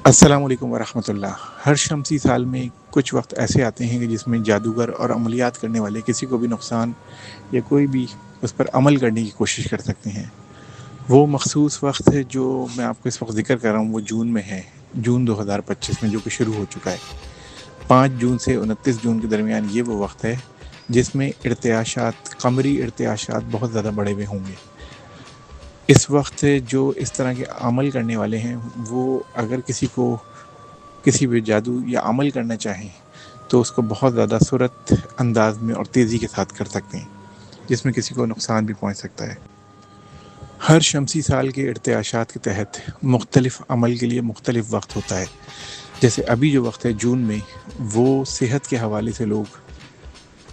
السلام علیکم ورحمۃ اللہ۔ ہر شمسی سال میں کچھ وقت ایسے آتے ہیں کہ جس میں جادوگر اور عملیات کرنے والے کسی کو بھی نقصان یا کوئی بھی اس پر عمل کرنے کی کوشش کر سکتے ہیں۔ وہ مخصوص وقت ہے جو میں آپ کو اس وقت ذکر کر رہا ہوں، وہ جون میں ہے، جون 2025 میں، جو کہ شروع ہو چکا ہے۔ 5 جون سے 29 جون کے درمیان یہ وہ وقت ہے جس میں ارتعاشات، قمری ارتعاشات بہت زیادہ بڑھے ہوئے ہوں گے۔ اس وقت جو اس طرح کے عمل کرنے والے ہیں وہ اگر کسی کو کسی بھی جادو یا عمل کرنا چاہیں تو اس کو بہت زیادہ سرعت انداز میں اور تیزی کے ساتھ کر سکتے ہیں، جس میں کسی کو نقصان بھی پہنچ سکتا ہے۔ ہر شمسی سال کے ارتعاشات کے تحت مختلف عمل کے لیے مختلف وقت ہوتا ہے۔ جیسے ابھی جو وقت ہے جون میں، وہ صحت کے حوالے سے لوگ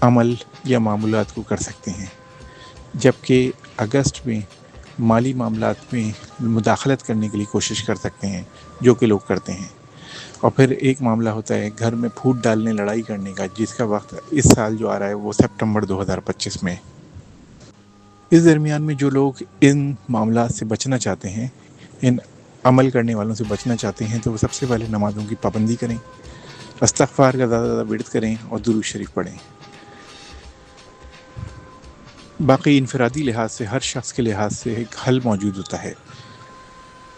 عمل یا معمولات کو کر سکتے ہیں، جبکہ اگست میں مالی معاملات میں مداخلت کرنے کے لیے کوشش کر سکتے ہیں، جو کہ لوگ کرتے ہیں۔ اور پھر ایک معاملہ ہوتا ہے گھر میں پھوٹ ڈالنے، لڑائی کرنے کا، جس کا وقت اس سال جو آ رہا ہے وہ سپٹمبر 2025 میں۔ اس درمیان میں جو لوگ ان معاملات سے بچنا چاہتے ہیں، ان عمل کرنے والوں سے بچنا چاہتے ہیں، تو وہ سب سے پہلے نمازوں کی پابندی کریں، استغفار کا زیادہ زیادہ ورد کریں اور درود شریف پڑھیں۔ باقی انفرادی لحاظ سے ہر شخص کے لحاظ سے ایک حل موجود ہوتا ہے۔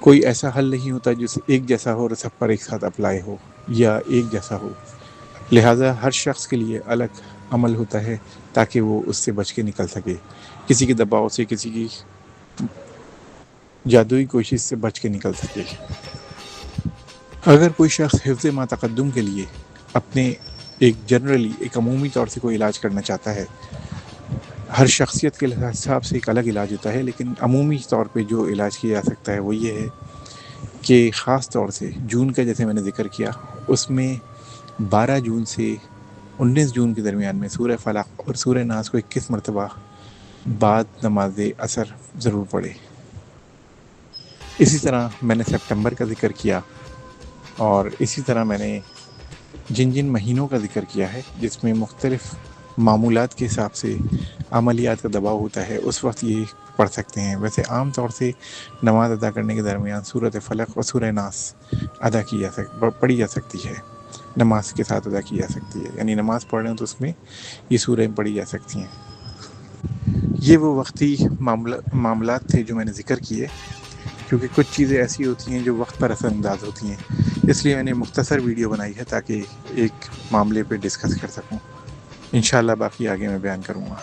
کوئی ایسا حل نہیں ہوتا جو ایک جیسا ہو اور سب پر ایک ساتھ اپلائی ہو یا ایک جیسا ہو، لہٰذا ہر شخص کے لیے الگ عمل ہوتا ہے تاکہ وہ اس سے بچ کے نکل سکے، کسی کے دباؤ سے، کسی کی جادوئی کوشش سے بچ کے نکل سکے۔ اگر کوئی شخص حفظ ما تقدم کے لیے اپنے ایک عمومی طور سے کوئی علاج کرنا چاہتا ہے، ہر شخصیت کے حساب سے ایک الگ علاج ہوتا ہے، لیکن عمومی طور پہ جو علاج کیا جا سکتا ہے وہ یہ ہے کہ خاص طور سے جون کا جیسے میں نے ذکر کیا، اس میں 12 جون سے 19 جون کے درمیان میں سورہ فلق اور سورہ ناس کو 21 مرتبہ بعد نماز عصر ضرور پڑھے۔ اسی طرح میں نے سپٹمبر کا ذکر کیا، اور اسی طرح میں نے جن مہینوں کا ذکر کیا ہے جس میں مختلف معمولات کے حساب سے عملیات کا دباؤ ہوتا ہے، اس وقت یہ پڑھ سکتے ہیں۔ ویسے عام طور سے نماز ادا کرنے کے درمیان سورۃ فلق اور سورہ ناس پڑھی جا سکتی ہے، نماز کے ساتھ ادا کی جا سکتی ہے، یعنی نماز پڑھ رہے ہیں تو اس میں یہ سورہیں پڑھی جا سکتی ہیں۔ یہ وہ وقتی معاملات تھے جو میں نے ذکر کیے، کیونکہ کچھ چیزیں ایسی ہوتی ہیں جو وقت پر اثر انداز ہوتی ہیں، اس لیے میں نے مختصر ویڈیو بنائی ہے تاکہ ایک معاملے پہ ڈسکس کر سکوں۔ انشاءاللہ باقی آگے میں بیان کروں گا۔